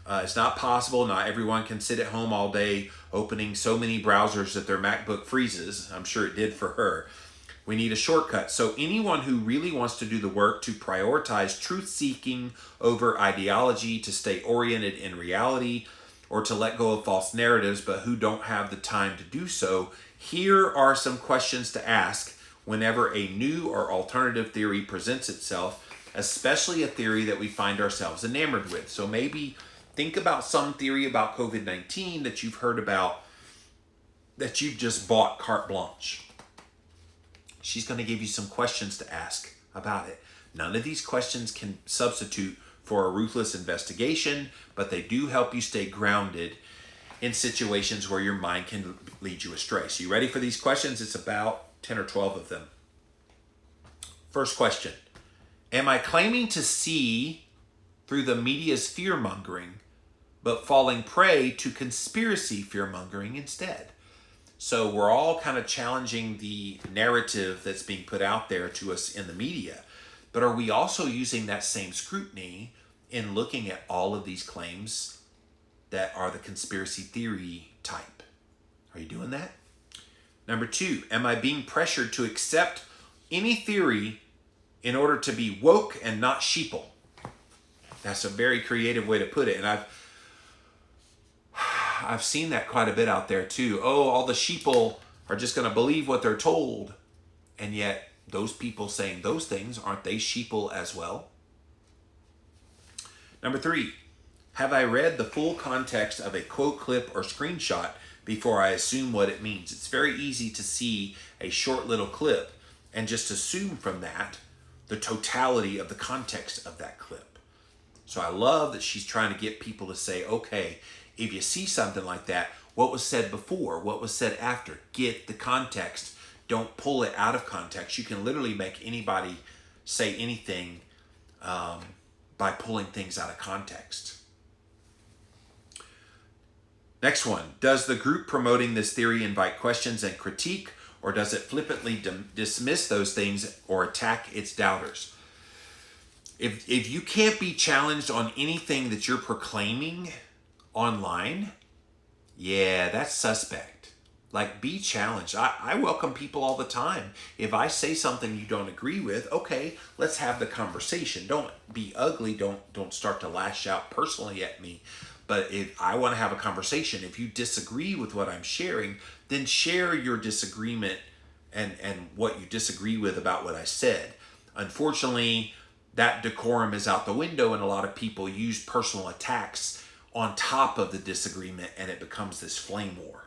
It's not possible. Not everyone can sit at home all day opening so many browsers that their MacBook freezes. I'm sure it did for her. We need a shortcut. So anyone who really wants to do the work to prioritize truth-seeking over ideology, to stay oriented in reality, or to let go of false narratives, but who don't have the time to do so, here are some questions to ask whenever a new or alternative theory presents itself, especially a theory that we find ourselves enamored with. So maybe think about some theory about COVID-19 that you've heard about, that you've just bought carte blanche. She's going to give you some questions to ask about it. None of these questions can substitute for a ruthless investigation, but they do help you stay grounded in situations where your mind can lead you astray. So you ready for these questions? It's about 10 or 12 of them. First question. Am I claiming to see through the media's fear-mongering, but falling prey to conspiracy fear-mongering instead? So we're all kind of challenging the narrative that's being put out there to us in the media. But are we also using that same scrutiny in looking at all of these claims that are the conspiracy theory type. Are you doing that? Number 2, am I being pressured to accept any theory in order to be woke and not sheeple? That's a very creative way to put it. And I've seen that quite a bit out there too. Oh, all the sheeple are just going to believe what they're told. And yet those people saying those things, aren't they sheeple as well? Number 3, have I read the full context of a quote, clip, or screenshot before I assume what it means? It's very easy to see a short little clip and just assume from that the totality of the context of that clip. So I love that she's trying to get people to say, okay, if you see something like that, what was said before? What was said after? Get the context. Don't pull it out of context. You can literally make anybody say anything by pulling things out of context. Next one, does the group promoting this theory invite questions and critique, or does it flippantly dismiss those things or attack its doubters? If you can't be challenged on anything that you're proclaiming online, yeah, that's suspect. Like, be challenged. I welcome people all the time. If I say something you don't agree with, okay, let's have the conversation. Don't be ugly. Don't start to lash out personally at me. But if I want to have a conversation, if you disagree with what I'm sharing, then share your disagreement and what you disagree with about what I said. Unfortunately, that decorum is out the window, and a lot of people use personal attacks on top of the disagreement, and it becomes this flame war.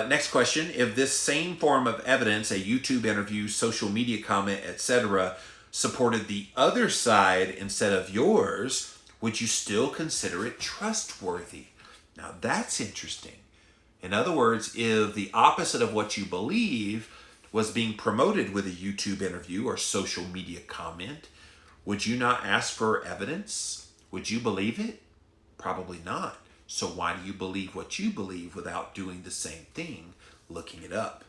Next question, if this same form of evidence, a YouTube interview, social media comment, etc., supported the other side instead of yours, would you still consider it trustworthy? Now that's interesting. In other words, if the opposite of what you believe was being promoted with a YouTube interview or social media comment, would you not ask for evidence? Would you believe it? Probably not. So why do you believe what you believe without doing the same thing, looking it up?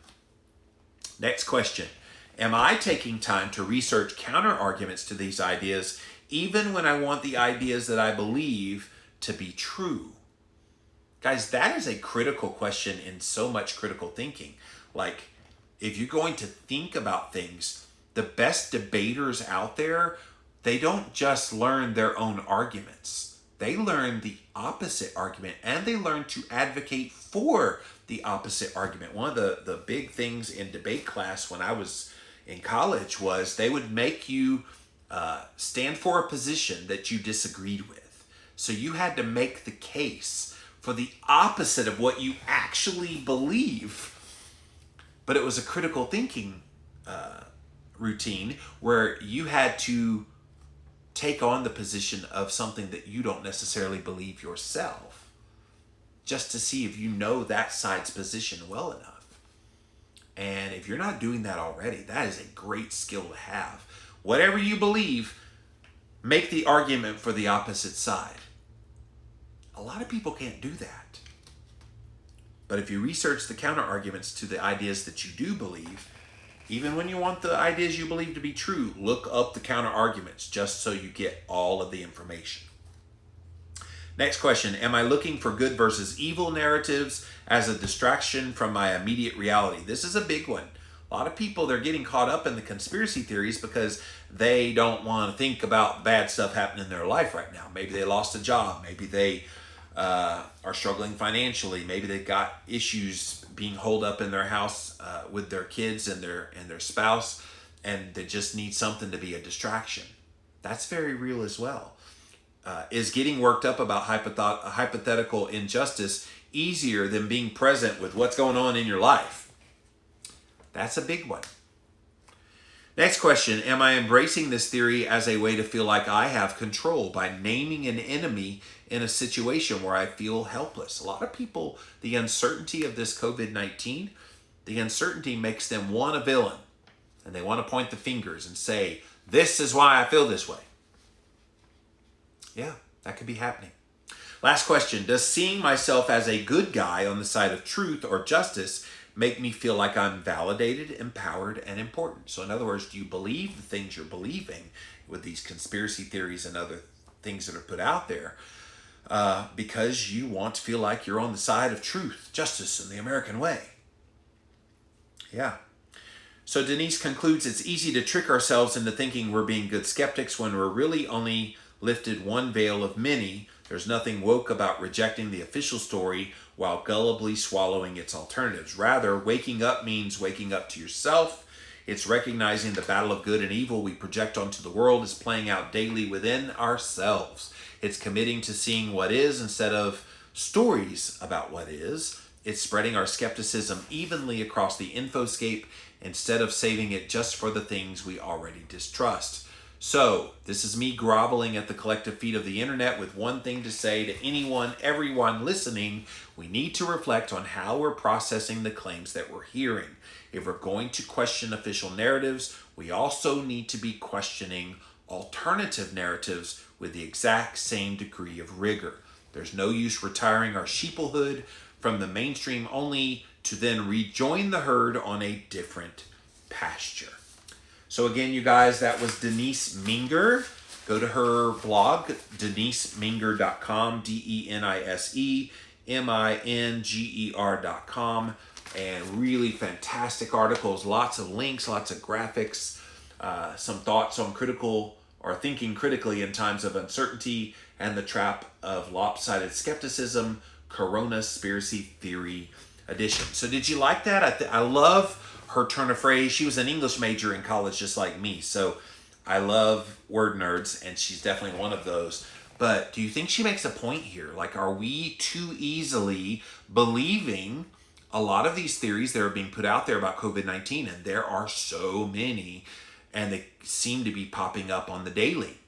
Next question. Am I taking time to research counter arguments to these ideas even when I want the ideas that I believe to be true? Guys, that is a critical question in so much critical thinking. Like, if you're going to think about things, the best debaters out there, they don't just learn their own arguments. They learn the opposite argument, and they learn to advocate for the opposite argument. One of the big things in debate class when I was in college was they would make you stand for a position that you disagreed with. So you had to make the case for the opposite of what you actually believe. But it was a critical thinking routine where you had to take on the position of something that you don't necessarily believe yourself, just to see if you know that side's position well enough. And if you're not doing that already, that is a great skill to have. Whatever you believe, make the argument for the opposite side. A lot of people can't do that. But if you research the counter arguments to the ideas that you do believe, even when you want the ideas you believe to be true, look up the counter arguments just so you get all of the information. Next question, am I looking for good versus evil narratives as a distraction from my immediate reality? This is a big one. A lot of people, they're getting caught up in the conspiracy theories because they don't want to think about bad stuff happening in their life right now. Maybe they lost a job. Maybe they are struggling financially. Maybe they've got issues being holed up in their house with their kids and their spouse, and they just need something to be a distraction. That's very real as well. Is getting worked up about hypothetical injustice easier than being present with what's going on in your life? That's a big one. Next question, am I embracing this theory as a way to feel like I have control by naming an enemy in a situation where I feel helpless? A lot of people, the uncertainty of this COVID-19, the uncertainty makes them want a villain, and they want to point the fingers and say, this is why I feel this way. Yeah, that could be happening. Last question, does seeing myself as a good guy on the side of truth or justice make me feel like I'm validated, empowered, and important? So in other words, do you believe the things you're believing with these conspiracy theories and other things that are put out there? because you want to feel like you're on the side of truth, justice, and the American way. Yeah. So Denise concludes, it's easy to trick ourselves into thinking we're being good skeptics when we're really only lifted one veil of many. There's nothing woke about rejecting the official story while gullibly swallowing its alternatives. Rather, waking up means waking up to yourself. It's recognizing the battle of good and evil we project onto the world is playing out daily within ourselves. It's committing to seeing what is instead of stories about what is. It's spreading our skepticism evenly across the infoscape instead of saving it just for the things we already distrust. So, this is me groveling at the collective feet of the internet with one thing to say to anyone, everyone listening. We need to reflect on how we're processing the claims that we're hearing. If we're going to question official narratives, we also need to be questioning alternative narratives with the exact same degree of rigor. There's no use retiring our sheeplehood from the mainstream only to then rejoin the herd on a different pasture. So again, you guys, that was Denise Minger. Go to her blog, deniseminger.com, DENISEMINGER.com, and really fantastic articles, lots of links, lots of graphics, some thoughts on thinking critically in times of uncertainty and the trap of lopsided skepticism, Corona-spiracy theory edition. So did you like that? I love her turn of phrase. She was an English major in college just like me, so I love word nerds, and she's definitely one of those. But do you think she makes a point here? Like, are we too easily believing a lot of these theories that are being put out there about COVID-19? And there are so many, and they seem to be popping up on the daily.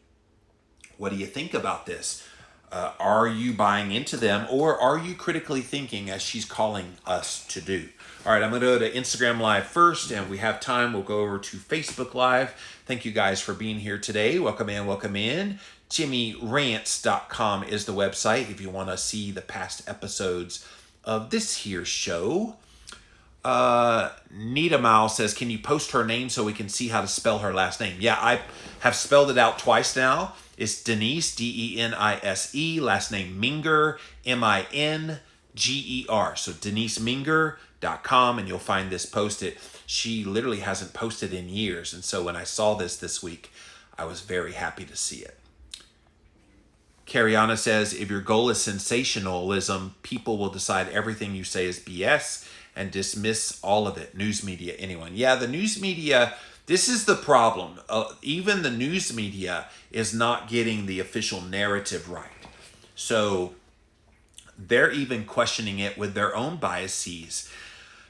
What do you think about this? Are you buying into them, or are you critically thinking as she's calling us to do? All right, I'm going to go to Instagram Live first, and if we have time, we'll go over to Facebook Live. Thank you guys for being here today. Welcome in, welcome in. JimmyRants.com is the website if you want to see the past episodes of this here show. Nita Mile says, can you post her name so we can see how to spell her last name? Yeah, I have spelled it out twice now. It's Denise, D-E-N-I-S-E, last name Minger, M-I-N-G-E-R. So DeniseMinger.com, and you'll find this posted. She literally hasn't posted in years, and so when I saw this week, I was very happy to see it. Cariana says, if your goal is sensationalism, people will decide everything you say is BS and dismiss all of it. News media, anyone. Yeah, the news media, this is the problem. Even the news media is not getting the official narrative right. So they're even questioning it with their own biases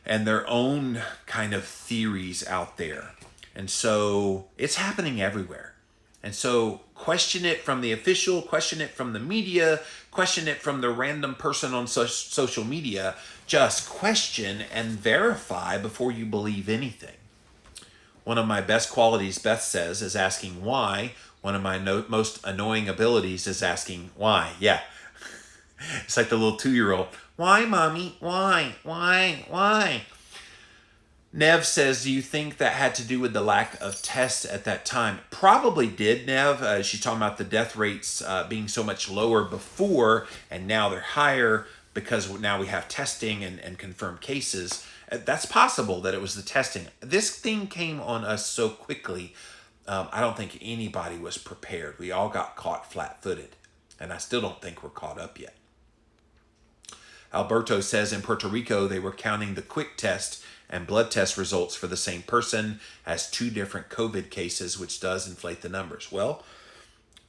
and their own kind of theories out there. And so it's happening everywhere. And so question it from the official, question it from the media, question it from the random person on social media. Just question and verify before you believe anything. One of my best qualities, Beth says, is asking why. One of my most annoying abilities is asking why. Yeah. It's like the little 2-year-old. Why, mommy? Why? Nev says, do you think that had to do with the lack of tests at that time? Probably did, Nev. She's talking about the death rates being so much lower before, and now they're higher because now we have testing and confirmed cases. That's possible that it was the testing. This thing came on us so quickly, I don't think anybody was prepared. We all got caught flat-footed, and I still don't think we're caught up yet. Alberto says in Puerto Rico, they were counting the quick test and blood test results for the same person as 2 different COVID cases, which does inflate the numbers. Well,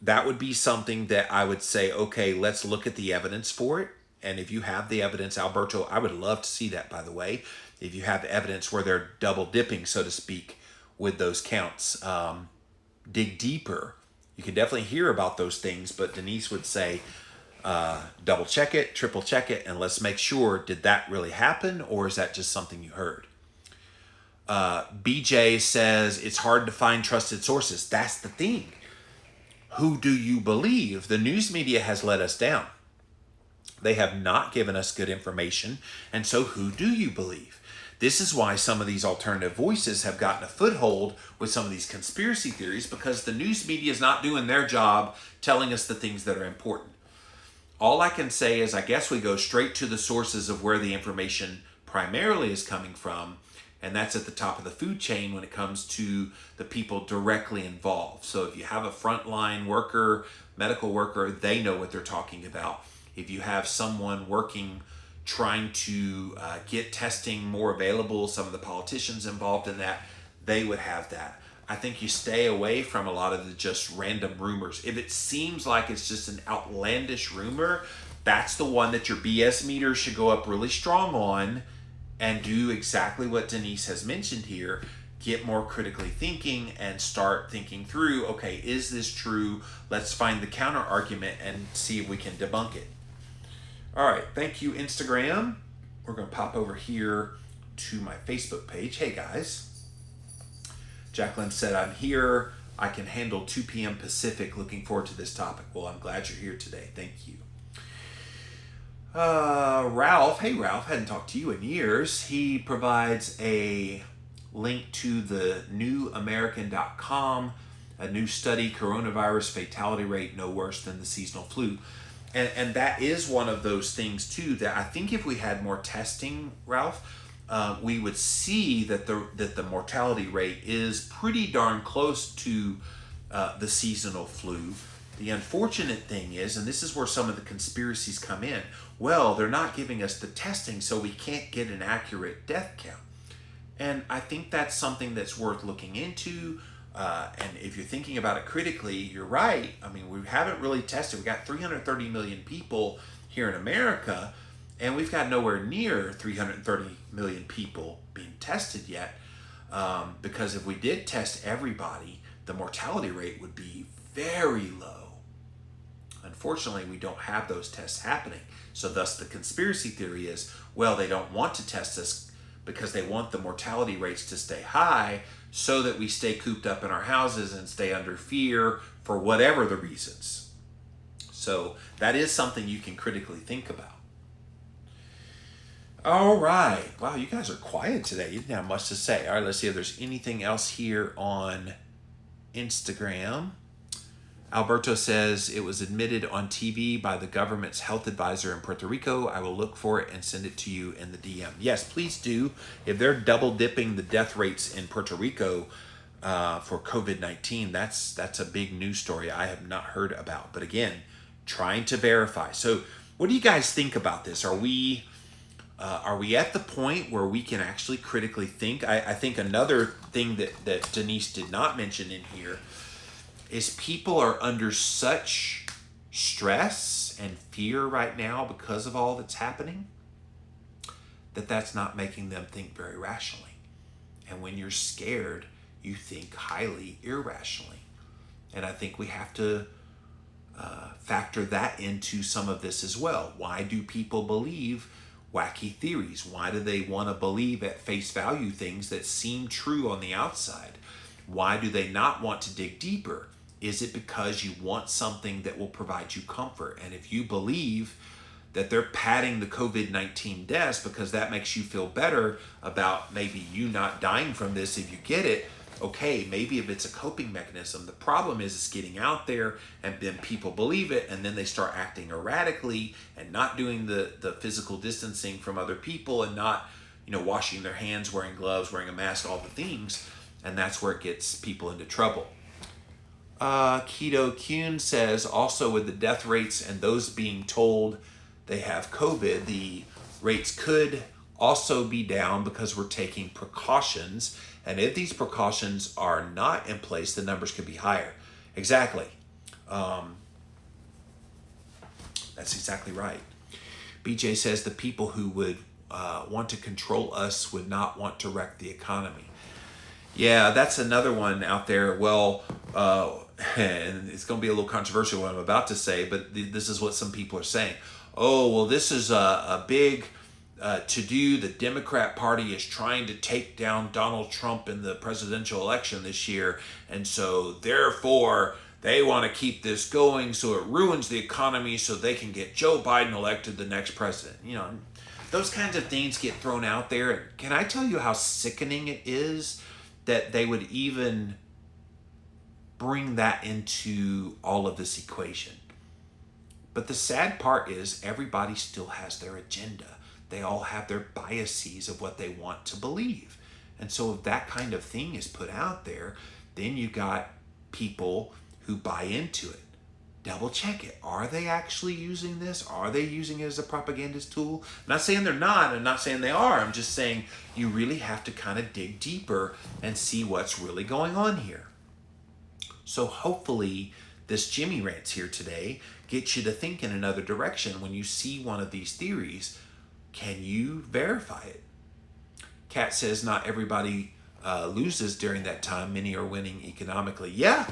that would be something that I would say, okay, let's look at the evidence for it. And if you have the evidence, Alberto, I would love to see that, by the way. If you have evidence where they're double dipping, so to speak, with those counts, dig deeper. You can definitely hear about those things, but Denise would say, double check it, triple check it, and let's make sure, did that really happen, or is that just something you heard? BJ says, it's hard to find trusted sources. That's the thing. Who do you believe? The news media has let us down. They have not given us good information, and so who do you believe? This is why some of these alternative voices have gotten a foothold with some of these conspiracy theories, because the news media is not doing their job telling us the things that are important. all I can say is I guess we go straight to the sources of where the information primarily is coming from, and that's at the top of the food chain when it comes to the people directly involved. So if you have a frontline worker, medical worker, they know what they're talking about. If you have someone working trying to get testing more available, some of the politicians involved in that, they would have that. I think you stay away from a lot of the just random rumors. If it seems like it's just an outlandish rumor, that's the one that your BS meter should go up really strong on, and do exactly what Denise has mentioned here. Get more critically thinking and start thinking through, okay, is this true? Let's find the counter argument and see if we can debunk it. All right, thank you, Instagram. We're going to pop over here to my Facebook page. Hey, guys. Jacqueline said, I'm here. I can handle 2 p.m. Pacific. Looking forward to this topic. Well, I'm glad you're here today. Thank you. Ralph. Hey, Ralph. Hadn't talked to you in years. He provides a link to the newamerican.com, a new study, coronavirus fatality rate no worse than the seasonal flu. And that is one of those things, too, that I think if we had more testing, Ralph, we would see that the mortality rate is pretty darn close to the seasonal flu. The unfortunate thing is, and this is where some of the conspiracies come in, well, they're not giving us the testing, so we can't get an accurate death count. And I think that's something that's worth looking into. And if you're thinking about it critically, you're right. I mean, we haven't really tested. We've got 330 million people here in America, and we've got nowhere near 330 million people being tested yet. Because if we did test everybody, the mortality rate would be very low. Unfortunately, we don't have those tests happening. So thus the conspiracy theory is, well, they don't want to test us because they want the mortality rates to stay high so that we stay cooped up in our houses and stay under fear for whatever the reasons. So that is something you can critically think about. All right. Wow, you guys are quiet today. You didn't have much to say. All right, let's see if there's anything else here on Instagram. Alberto says it was admitted on TV by the government's health advisor in Puerto Rico. I will look for it and send it to you in the DM. Yes, please do. If they're double dipping the death rates in Puerto Rico for COVID-19, that's a big news story I have not heard about. But again, trying to verify. So what do you guys think about this? Are we at the point where we can actually critically think? I think another thing that Denise did not mention in here is people are under such stress and fear right now because of all that's happening that's not making them think very rationally. And when you're scared, you think highly irrationally. And I think we have to factor that into some of this as well. Why do people believe wacky theories? Why do they want to believe at face value things that seem true on the outside? Why do they not want to dig deeper? Is it because you want something that will provide you comfort? And if you believe that they're padding the COVID-19 deaths because that makes you feel better about maybe you not dying from this if you get it, okay, maybe if it's a coping mechanism. The problem is it's getting out there and then people believe it and then they start acting erratically and not doing the physical distancing from other people and not, washing their hands, wearing gloves, wearing a mask, all the things. And that's where it gets people into trouble. Keto Kuhn says also with the death rates and those being told they have COVID, the rates could also be down because we're taking precautions. And if these precautions are not in place, the numbers could be higher. Exactly. That's exactly right. BJ says the people who would want to control us would not want to wreck the economy. Yeah, that's another one out there. Well, and it's going to be a little controversial what I'm about to say, but this is what some people are saying. Oh, well, this is a big to-do. The Democrat Party is trying to take down Donald Trump in the presidential election this year, and so therefore they want to keep this going so it ruins the economy so they can get Joe Biden elected the next president. Those kinds of things get thrown out there. Can I tell you how sickening it is that they would even bring that into all of this equation? But the sad part is everybody still has their agenda. They all have their biases of what they want to believe. And so if that kind of thing is put out there, then you got people who buy into it. Double check it. Are they actually using this? Are they using it as a propagandist tool? I'm not saying they're not. I'm not saying they are. I'm just saying you really have to kind of dig deeper and see what's really going on here. So hopefully this Jimmy Rants here today gets you to think in another direction. When you see one of these theories, can you verify it? Kat says not everybody loses during that time. Many are winning economically. Yeah.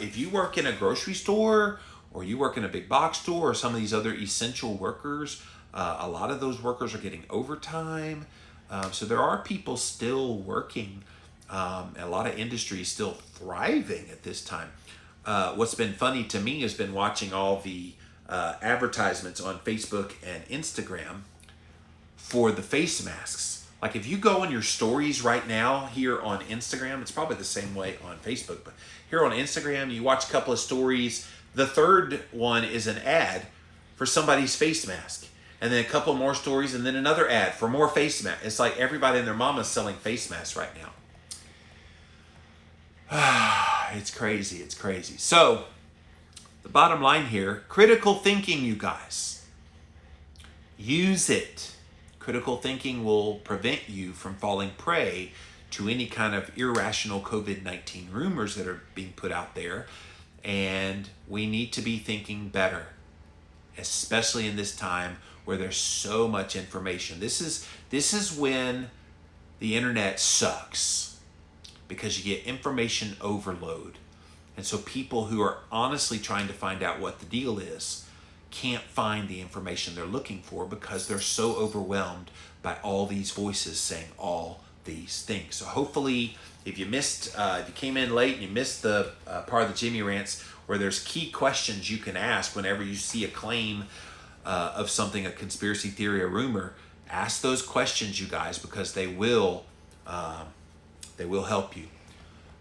If you work in a grocery store or you work in a big box store or some of these other essential workers, a lot of those workers are getting overtime. So there are people still working. A lot of industries still thriving at this time. What's been funny to me has been watching all the advertisements on Facebook and Instagram for the face masks. Like if you go on your stories right now here on Instagram, it's probably the same way on Facebook, but here on Instagram, you watch a couple of stories. The third one is an ad for somebody's face mask. And then a couple more stories and then another ad for more face masks. It's like everybody and their mama's selling face masks right now. It's crazy. It's crazy. So the bottom line here, critical thinking, you guys. Use it. Critical thinking will prevent you from falling prey to any kind of irrational COVID-19 rumors that are being put out there. And we need to be thinking better, especially in this time where there's so much information. This is when the internet sucks, because you get information overload. And so people who are honestly trying to find out what the deal is can't find the information they're looking for because they're so overwhelmed by all these voices saying all these things. So hopefully, if you came in late and you missed the part of the Jimmy Rants where there's key questions you can ask whenever you see a claim of something, a conspiracy theory, a rumor, ask those questions, you guys, because they will help you.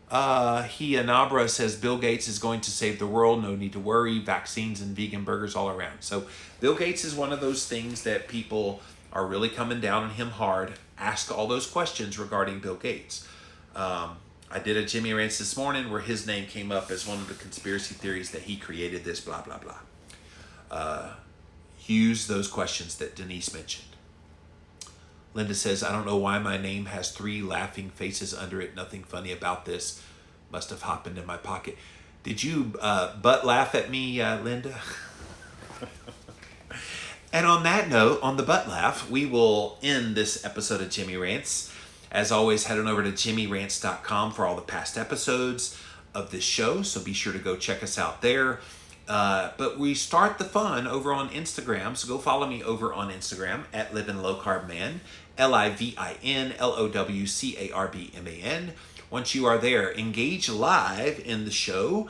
Anabra says Bill Gates is going to save the world. No need to worry. Vaccines and vegan burgers all around. So Bill Gates is one of those things that people are really coming down on him hard. Ask all those questions regarding Bill Gates. I did a Jimmy Rants this morning where his name came up as one of the conspiracy theories that he created this blah, blah, blah. Use those questions that Denise mentioned. Linda says, I don't know why my name has 3 laughing faces under it. Nothing funny about this. Must have happened in my pocket. Did you butt laugh at me, Linda? And on that note, on the butt laugh, we will end this episode of Jimmy Rants. As always, head on over to jimmyrants.com for all the past episodes of this show. So be sure to go check us out there. But we start the fun over on Instagram. So go follow me over on Instagram at Livin' Low Carb Man, LIVINLOWCARBMAN. Once you are there, engage live in the show.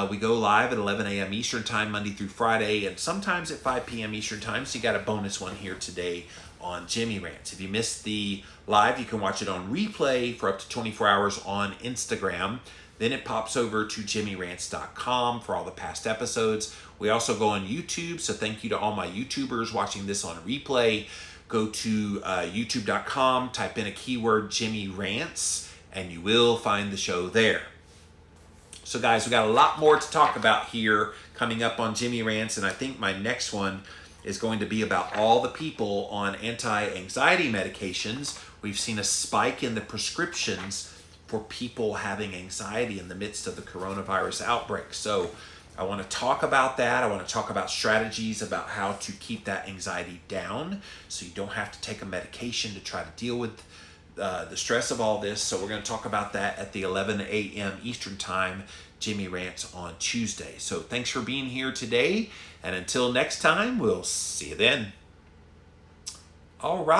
We go live at 11 a.m. Eastern Time, Monday through Friday, and sometimes at 5 p.m. Eastern Time. So you got a bonus one here today on Jimmy Rants. If you missed the live, you can watch it on replay for up to 24 hours on Instagram. Then it pops over to jimmyrants.com for all the past episodes. We also go on YouTube, so thank you to all my YouTubers watching this on replay. Go to youtube.com, type in a keyword Jimmy Rants, and you will find the show there. So guys, we got a lot more to talk about here coming up on Jimmy Rants, and I think my next one is going to be about all the people on anti-anxiety medications. We've seen a spike in the prescriptions for people having anxiety in the midst of the coronavirus outbreak. So I want to talk about that. I want to talk about strategies about how to keep that anxiety down so you don't have to take a medication to try to deal with the stress of all this. So we're going to talk about that at the 11 a.m. Eastern Time Jimmy Rants on Tuesday. So thanks for being here today. And until next time, we'll see you then. All right.